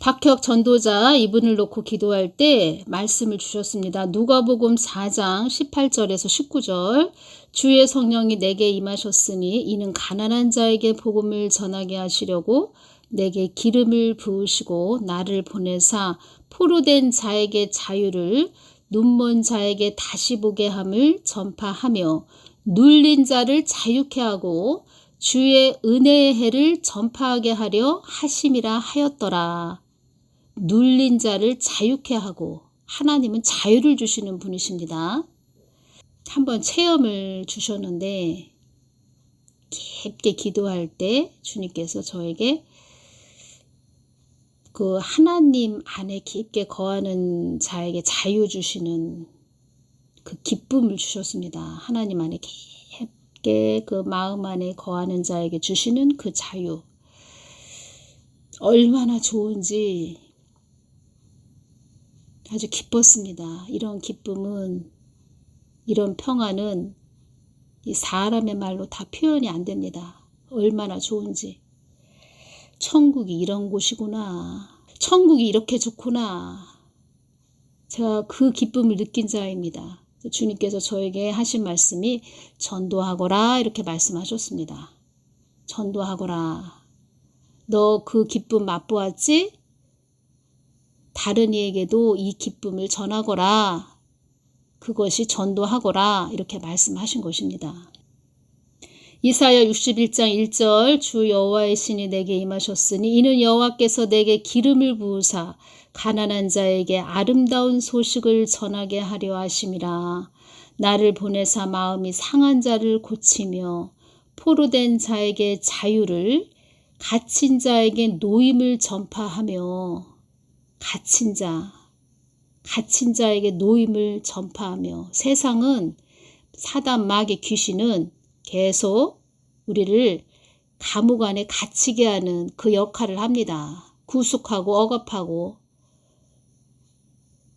박혁 전도자 이분을 놓고 기도할 때 말씀을 주셨습니다. 누가복음 4장 18절에서 19절. 주의 성령이 내게 임하셨으니 이는 가난한 자에게 복음을 전하게 하시려고 내게 기름을 부으시고 나를 보내사 포로된 자에게 자유를, 눈먼 자에게 다시 보게 함을 전파하며 눌린 자를 자유케 하고 주의 은혜의 해를 전파하게 하려 하심이라 하였더라. 눌린 자를 자유케 하고, 하나님은 자유를 주시는 분이십니다. 한번 체험을 주셨는데 깊게 기도할 때 주님께서 저에게 그 하나님 안에 깊게 거하는 자에게 자유 주시는 그 기쁨을 주셨습니다. 하나님 안에 깊게 그 마음 안에 거하는 자에게 주시는 그 자유. 얼마나 좋은지 아주 기뻤습니다. 이런 기쁨은, 이런 평안은 이 사람의 말로 다 표현이 안 됩니다. 얼마나 좋은지. 천국이 이런 곳이구나. 천국이 이렇게 좋구나. 제가 그 기쁨을 느낀 자입니다. 주님께서 저에게 하신 말씀이 전도하거라 이렇게 말씀하셨습니다. 전도하거라. 너 그 기쁨 맛보았지? 다른 이에게도 이 기쁨을 전하거라. 그것이 전도하거라 이렇게 말씀하신 것입니다. 이사야 61장 1절. 주 여호와의 신이 내게 임하셨으니 이는 여호와께서 내게 기름을 부으사 가난한 자에게 아름다운 소식을 전하게 하려 하심이라. 나를 보내사 마음이 상한 자를 고치며 포로된 자에게 자유를, 갇힌 자에게 노임을 전파하며, 갇힌 자에게 노임을 전파하며. 세상은, 사단 마귀 귀신은 계속 우리를 감옥 안에 갇히게 하는 그 역할을 합니다. 구속하고 억압하고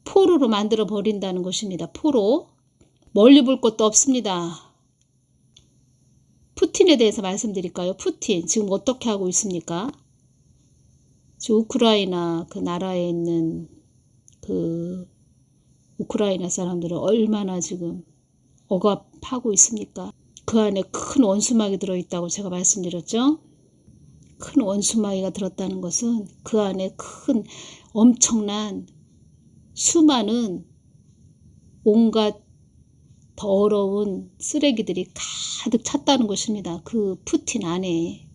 포로로 만들어 버린다는 것입니다. 포로. 멀리 볼 것도 없습니다. 푸틴에 대해서 말씀드릴까요? 푸틴 지금 어떻게 하고 있습니까? 지금 우크라이나 그 나라에 있는 그 우크라이나 사람들을 얼마나 지금 억압하고 있습니까? 그 안에 큰 원수마귀 들어있다고 제가 말씀드렸죠. 큰 원수마귀가 들었다는 것은 그 안에 큰 엄청난 수많은 온갖 더러운 쓰레기들이 가득 찼다는 것입니다. 그 푸틴 안에.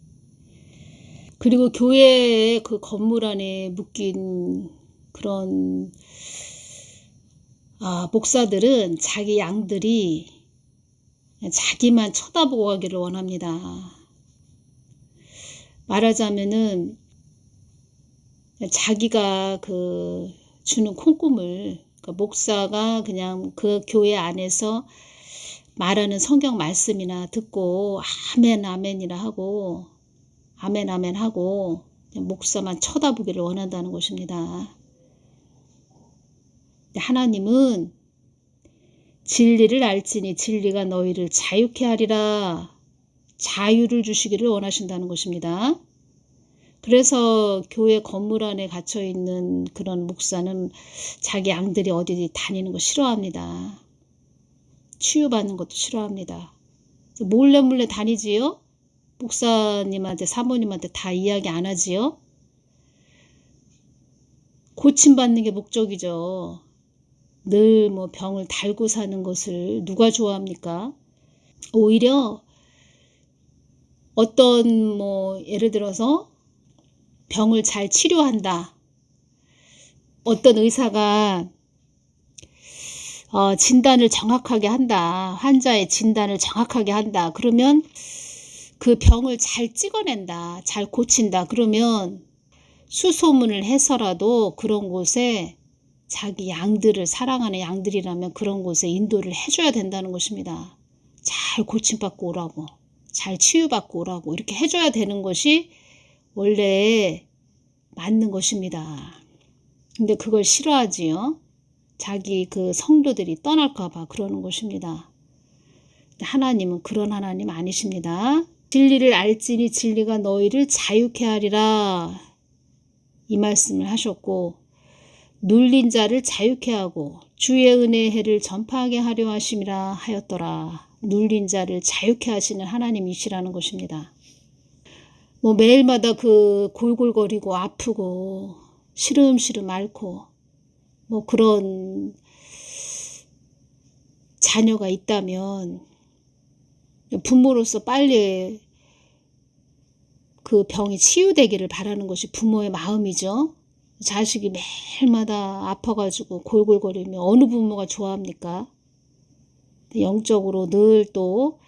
그리고 교회의 그 건물 안에 묶인 그런 목사들은 자기 양들이 자기만 쳐다보고 가기를 원합니다. 말하자면은 자기가 그 주는 콩고물, 그 목사가 그냥 그 교회 안에서 말하는 성경 말씀이나 듣고 아멘 아멘이라 하고 아멘 아멘 하고 목사만 쳐다보기를 원한다는 것입니다. 하나님은 진리를 알지니 진리가 너희를 자유케 하리라. 자유를 주시기를 원하신다는 것입니다. 그래서 교회 건물 안에 갇혀있는 그런 목사는 자기 양들이 어디 다니는 거 싫어합니다. 치유받는 것도 싫어합니다. 몰래 다니지요? 목사님한테 사모님한테 다 이야기 안 하지요? 고침받는 게 목적이죠. 늘 뭐 병을 달고 사는 것을 누가 좋아합니까? 오히려 어떤 뭐 예를 들어서 병을 잘 치료한다. 어떤 의사가 진단을 정확하게 한다. 환자의 진단을 정확하게 한다. 그러면 그 병을 잘 찍어낸다. 잘 고친다. 그러면 수소문을 해서라도 그런 곳에 자기 양들을, 사랑하는 양들이라면 그런 곳에 인도를 해줘야 된다는 것입니다. 잘 고침받고 오라고, 잘 치유받고 오라고 이렇게 해줘야 되는 것이 원래 맞는 것입니다. 근데 그걸 싫어하지요. 자기 그 성도들이 떠날까 봐 그러는 것입니다. 하나님은 그런 하나님 아니십니다. 진리를 알지니 진리가 너희를 자유케 하리라. 이 말씀을 하셨고, 눌린 자를 자유케 하고 주의 은혜의 해를 전파하게 하려 하심이라 하였더라. 눌린 자를 자유케 하시는 하나님이시라는 것입니다. 뭐 매일마다 그 골골거리고 아프고 시름시름 앓고 뭐 그런 자녀가 있다면 부모로서 빨리 그 병이 치유되기를 바라는 것이 부모의 마음이죠. 자식이 매일마다 아파가지고 골골거리면 어느 부모가 좋아합니까? 영적으로 늘 또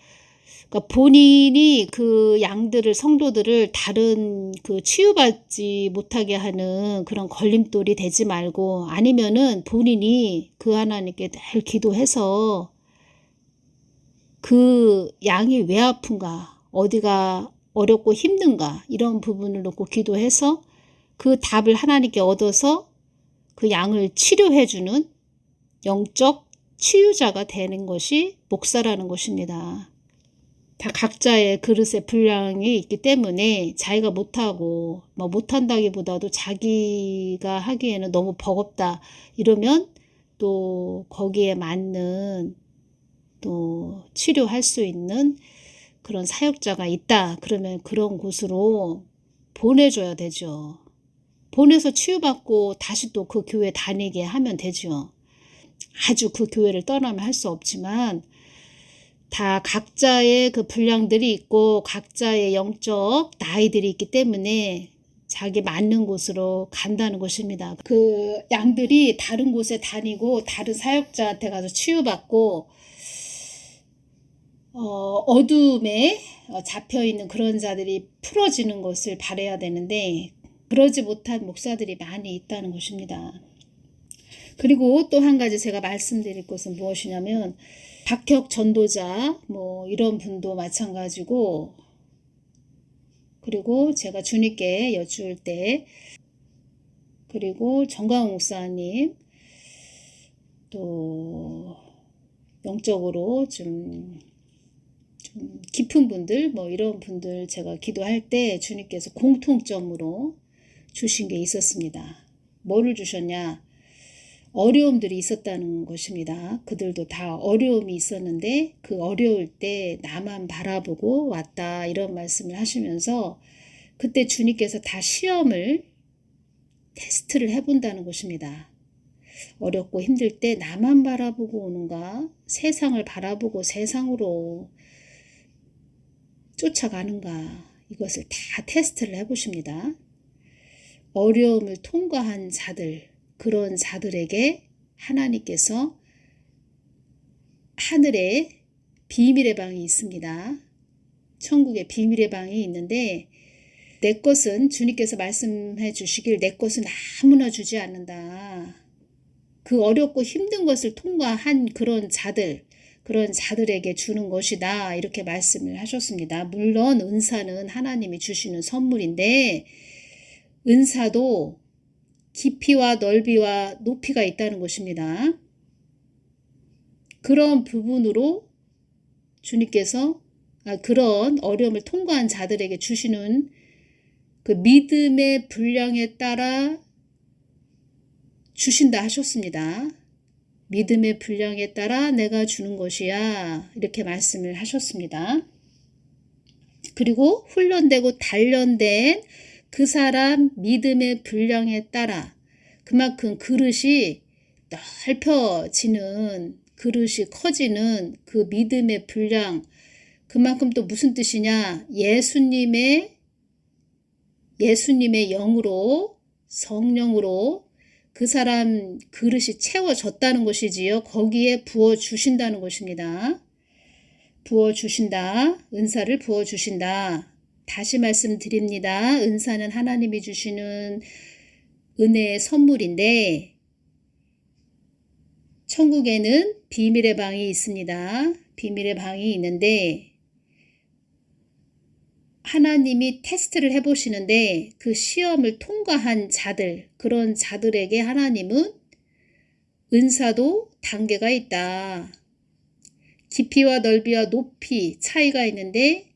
그러니까 본인이 그 양들을 성도들을 다른 그 치유받지 못하게 하는 그런 걸림돌이 되지 말고, 아니면은 본인이 그 하나님께 늘 기도해서 그 양이 왜 아픈가, 어디가 어렵고 힘든가, 이런 부분을 놓고 기도해서 그 답을 하나님께 얻어서 그 양을 치료해주는 영적 치유자가 되는 것이 목사라는 것입니다. 다 각자의 그릇의 분량이 있기 때문에 자기가 못하고, 뭐 못한다기보다도 자기가 하기에는 너무 버겁다 이러면 또 거기에 맞는 또 치료할 수 있는 그런 사역자가 있다 그러면 그런 곳으로 보내줘야 되죠. 보내서 치유받고 다시 또 그 교회 다니게 하면 되죠. 아주 그 교회를 떠나면 할 수 없지만 다 각자의 그 분량들이 있고 각자의 영적 나이들이 있기 때문에 자기 맞는 곳으로 간다는 것입니다. 그 양들이 다른 곳에 다니고 다른 사역자한테 가서 치유받고 어둠에 잡혀있는 그런 자들이 풀어지는 것을 바라야 되는데 그러지 못한 목사들이 많이 있다는 것입니다. 그리고 또 한 가지 제가 말씀드릴 것은 무엇이냐면, 박혁 전도자 뭐 이런 분도 마찬가지고, 그리고 제가 주님께 여쭈을 때, 그리고 정광 목사님, 또 영적으로 좀 깊은 분들, 뭐 이런 분들 제가 기도할 때 주님께서 공통점으로 주신 게 있었습니다. 뭐를 주셨냐? 어려움들이 있었다는 것입니다. 그들도 다 어려움이 있었는데 그 어려울 때 나만 바라보고 왔다 이런 말씀을 하시면서 그때 주님께서 다 시험을 테스트를 해본다는 것입니다. 어렵고 힘들 때 나만 바라보고 오는가, 세상을 바라보고 세상으로 쫓아가는가, 이것을 다 테스트를 해보십니다. 어려움을 통과한 자들, 그런 자들에게 하나님께서 하늘에 비밀의 방이 있습니다. 천국에 비밀의 방이 있는데 내 것은 주님께서 말씀해 주시길 내 것은 아무나 주지 않는다. 그 어렵고 힘든 것을 통과한 그런 자들, 그런 자들에게 주는 것이다 이렇게 말씀을 하셨습니다. 물론 은사는 하나님이 주시는 선물인데 은사도 깊이와 넓이와 높이가 있다는 것입니다. 그런 부분으로 주님께서 그런 어려움을 통과한 자들에게 주시는 그 믿음의 분량에 따라 주신다 하셨습니다. 믿음의 분량에 따라 내가 주는 것이야 이렇게 말씀을 하셨습니다. 그리고 훈련되고 단련된 그 사람 믿음의 분량에 따라 그만큼 그릇이 넓혀지는, 그릇이 커지는 그 믿음의 분량, 그만큼 또 무슨 뜻이냐? 예수님의 영으로, 성령으로 그 사람 그릇이 채워졌다는 것이지요. 거기에 부어주신다는 것입니다. 부어주신다. 은사를 부어주신다. 다시 말씀드립니다. 은사는 하나님이 주시는 은혜의 선물인데 천국에는 비밀의 방이 있습니다. 비밀의 방이 있는데 하나님이 테스트를 해보시는데 그 시험을 통과한 자들, 그런 자들에게 하나님은 은사도 단계가 있다. 깊이와 넓이와 높이 차이가 있는데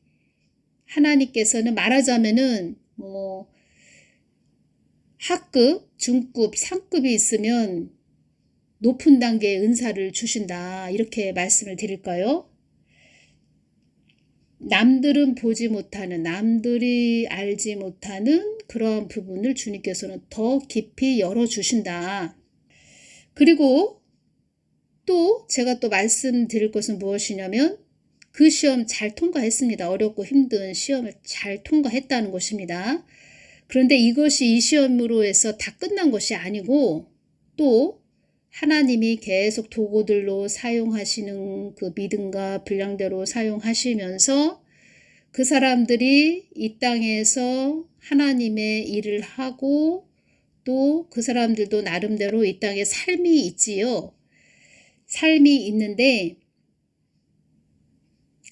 하나님께서는 말하자면은 하급, 중급, 상급이 있으면 높은 단계의 은사를 주신다. 이렇게 말씀을 드릴까요? 남들은 보지 못하는, 남들이 알지 못하는 그러한 부분을 주님께서는 더 깊이 열어주신다. 그리고 또 제가 또 말씀드릴 것은 무엇이냐면 그 시험 잘 통과했습니다. 어렵고 힘든 시험을 잘 통과했다는 것입니다. 그런데 이것이 이 시험으로 해서 다 끝난 것이 아니고 또 하나님이 계속 도구들로 사용하시는 그 믿음과 분량대로 사용하시면서 그 사람들이 이 땅에서 하나님의 일을 하고 또 그 사람들도 나름대로 이 땅에 삶이 있지요. 삶이 있는데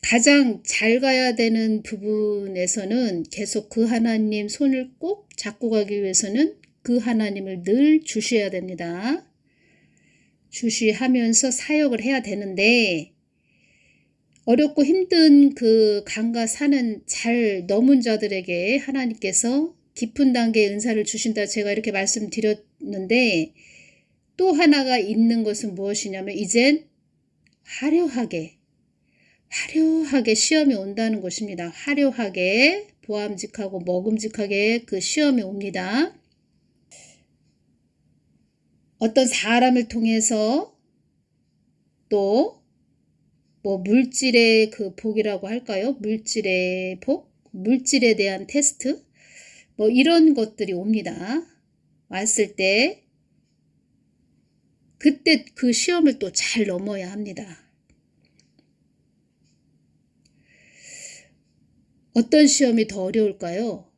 가장 잘 가야 되는 부분에서는 계속 그 하나님 손을 꼭 잡고 가기 위해서는 그 하나님을 늘 주셔야 됩니다. 주시하면서 사역을 해야 되는데 어렵고 힘든 그 강과 산은 잘 넘은 자들에게 하나님께서 깊은 단계의 은사를 주신다. 제가 이렇게 말씀드렸는데 또 하나가 있는 것은 무엇이냐면 이젠 화려하게 시험이 온다는 것입니다. 화려하게 보암직하고 먹음직하게 그 시험이 옵니다. 어떤 사람을 통해서 또 뭐 물질의 그 복이라고 할까요? 물질의 복, 물질에 대한 테스트 뭐 이런 것들이 옵니다. 왔을 때 그때 그 시험을 또 잘 넘어야 합니다. 어떤 시험이 더 어려울까요?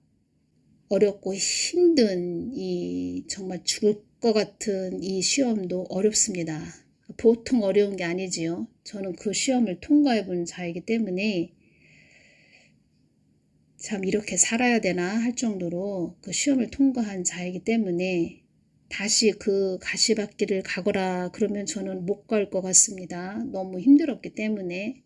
어렵고 힘든 이 정말 죽을 것 같은 이 시험도 어렵습니다. 보통 어려운 게 아니지요. 저는 그 시험을 통과해 본 자이기 때문에 참 이렇게 살아야 되나 할 정도로 그 시험을 통과한 자이기 때문에 다시 그 가시밭길을 가거라 그러면 저는 못 갈 것 같습니다. 너무 힘들었기 때문에.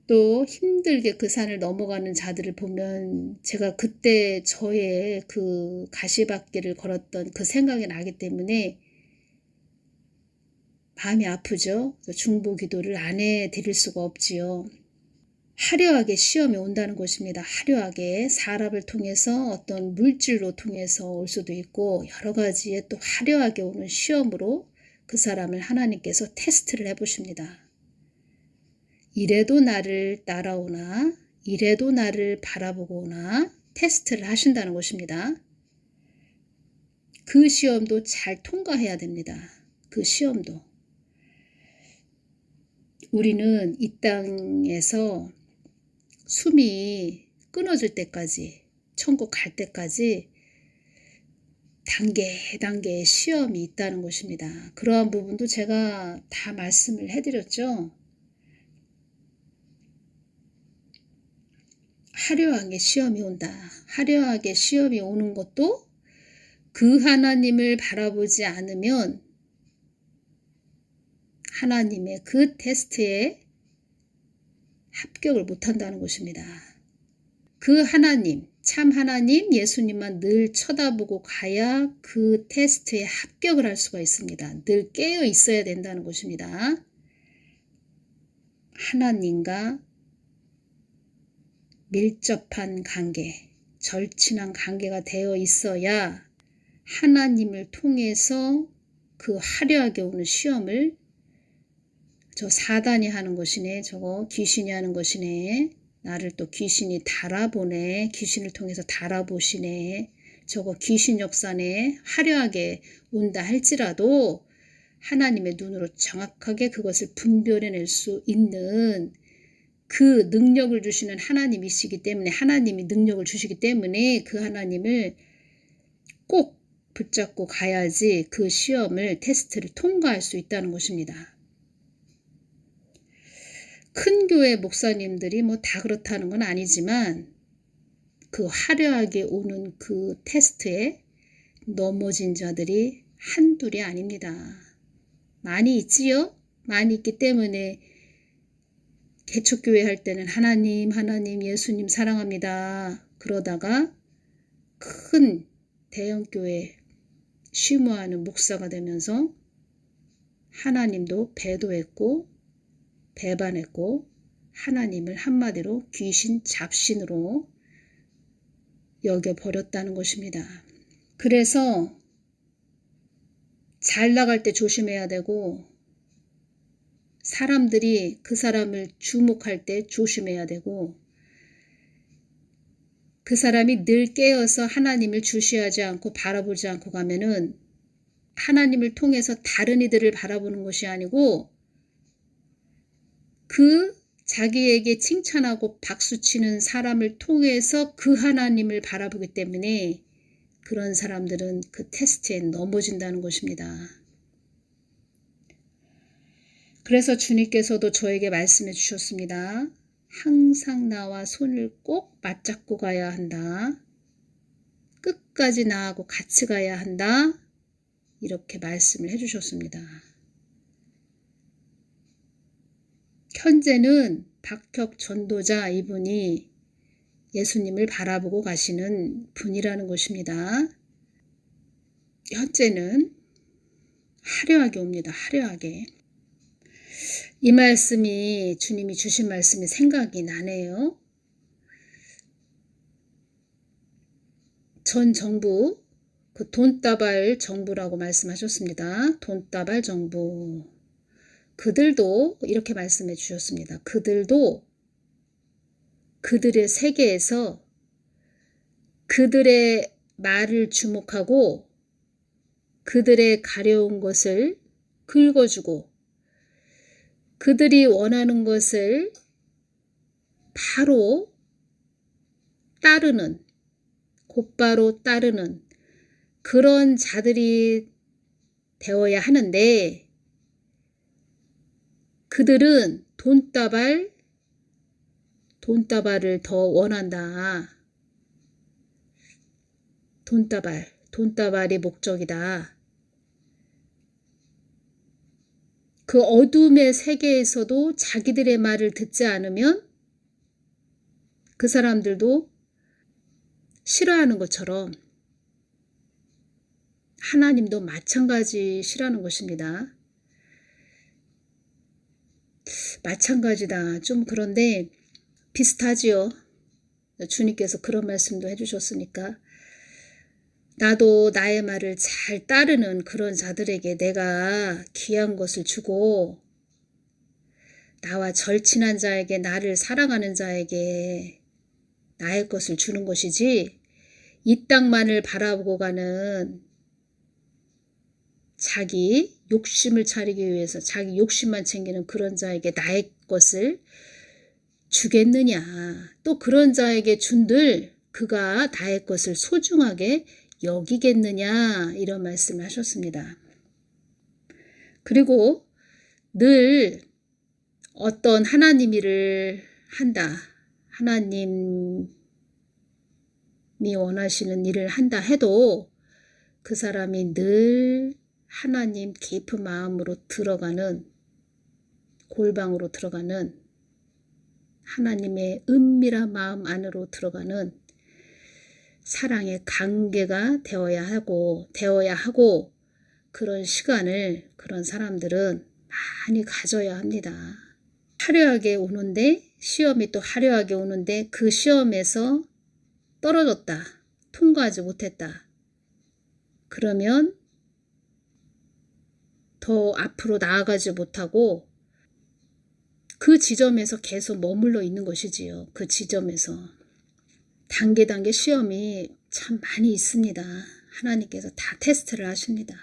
또 힘들게 그 산을 넘어가는 자들을 보면 제가 그때 저의 그 가시밭길을 걸었던 그 생각이 나기 때문에 마음이 아프죠. 중보기도를 안 해드릴 수가 없지요. 화려하게 시험이 온다는 것입니다. 화려하게 사람을 통해서 어떤 물질로 통해서 올 수도 있고 여러 가지의 또 화려하게 오는 시험으로 그 사람을 하나님께서 테스트를 해보십니다. 이래도 나를 따라오나 이래도 나를 바라보고 오나 테스트를 하신다는 것입니다. 그 시험도 잘 통과해야 됩니다. 그 시험도. 우리는 이 땅에서 숨이 끊어질 때까지 천국 갈 때까지 단계의 시험이 있다는 것입니다. 그러한 부분도 제가 다 말씀을 해드렸죠. 화려하게 시험이 온다. 화려하게 시험이 오는 것도 그 하나님을 바라보지 않으면 하나님의 그 테스트에 합격을 못한다는 것입니다. 그 하나님, 참 하나님 예수님만 늘 쳐다보고 가야 그 테스트에 합격을 할 수가 있습니다. 늘 깨어 있어야 된다는 것입니다. 하나님과 밀접한 관계, 절친한 관계가 되어 있어야 하나님을 통해서 그 화려하게 오는 시험을 저 사단이 하는 것이네, 저거 귀신이 하는 것이네, 나를 또 귀신이 달아보네, 귀신을 통해서 달아보시네, 저거 귀신 역사네, 화려하게 온다 할지라도 하나님의 눈으로 정확하게 그것을 분별해낼 수 있는 그 능력을 주시는 하나님이시기 때문에 하나님이 능력을 주시기 때문에 그 하나님을 꼭 붙잡고 가야지 그 시험을 테스트를 통과할 수 있다는 것입니다. 큰 교회 목사님들이 뭐 다 그렇다는 건 아니지만 그 화려하게 오는 그 테스트에 넘어진 자들이 한둘이 아닙니다. 많이 있지요? 많이 있기 때문에 개척교회 할 때는 하나님 예수님 사랑합니다. 그러다가 큰 대형교회 쉬무하는 목사가 되면서 하나님도 배도했고 배반했고 하나님을 한마디로 귀신 잡신으로 여겨버렸다는 것입니다. 그래서 잘 나갈 때 조심해야 되고 사람들이 그 사람을 주목할 때 조심해야 되고 그 사람이 늘 깨어서 하나님을 주시하지 않고 바라보지 않고 가면은 하나님을 통해서 다른 이들을 바라보는 것이 아니고 그 자기에게 칭찬하고 박수치는 사람을 통해서 그 하나님을 바라보기 때문에 그런 사람들은 그 테스트에 넘어진다는 것입니다. 그래서 주님께서도 저에게 말씀해 주셨습니다. 항상 나와 손을 꼭 맞잡고 가야 한다. 끝까지 나하고 같이 가야 한다. 이렇게 말씀을 해주셨습니다. 현재는 박혁 전도자 이분이 예수님을 바라보고 가시는 분이라는 것입니다. 현재는 화려하게 옵니다. 화려하게. 이 말씀이 주님이 주신 말씀이 생각이 나네요. 전 정부, 그 돈다발 정부라고 말씀하셨습니다. 돈다발 정부. 그들도 이렇게 말씀해 주셨습니다. 그들도 그들의 세계에서 그들의 말을 주목하고 그들의 가려운 것을 긁어주고 그들이 원하는 것을 바로 따르는, 곧바로 따르는 그런 자들이 되어야 하는데 그들은 돈다발을 더 원한다. 돈다발이 목적이다. 그 어둠의 세계에서도 자기들의 말을 듣지 않으면 그 사람들도 싫어하는 것처럼 하나님도 마찬가지시라는 것입니다. 마찬가지다. 좀 그런데 비슷하지요. 주님께서 그런 말씀도 해주셨으니까 나도 나의 말을 잘 따르는 그런 자들에게 내가 귀한 것을 주고 나와 절친한 자에게 나를 사랑하는 자에게 나의 것을 주는 것이지 이 땅만을 바라보고 가는 자기 욕심을 차리기 위해서 자기 욕심만 챙기는 그런 자에게 나의 것을 주겠느냐. 또 그런 자에게 준들 그가 나의 것을 소중하게 여기겠느냐. 이런 말씀을 하셨습니다. 그리고 늘 어떤 하나님 일을 한다. 하나님이 원하시는 일을 한다 해도 그 사람이 늘 하나님 깊은 마음으로 들어가는 골방으로 들어가는 하나님의 은밀한 마음 안으로 들어가는 사랑의 관계가 되어야 하고 그런 시간을 그런 사람들은 많이 가져야 합니다. 화려하게 오는데 시험이 또 화려하게 오는데 그 시험에서 떨어졌다. 통과하지 못했다. 그러면 더 앞으로 나아가지 못하고 그 지점에서 계속 머물러 있는 것이지요. 그 지점에서. 단계 시험이 참 많이 있습니다. 하나님께서 다 테스트를 하십니다.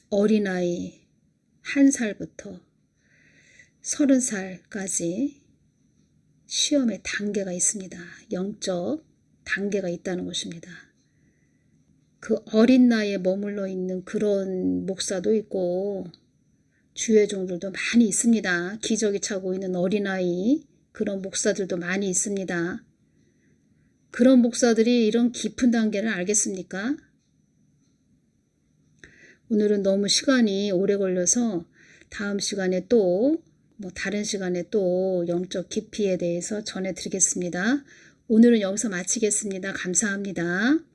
어린아이 1살부터 30살까지 시험의 단계가 있습니다. 영적 단계가 있다는 것입니다. 그 어린 나이에 머물러 있는 그런 목사도 있고 주의 종들도 많이 있습니다. 기저귀 차고 있는 어린아이 그런 목사들도 많이 있습니다. 그런 목사들이 이런 깊은 단계를 알겠습니까? 오늘은 너무 시간이 오래 걸려서 다음 시간에 또 뭐 다른 시간에 또 영적 깊이에 대해서 전해드리겠습니다. 오늘은 여기서 마치겠습니다. 감사합니다.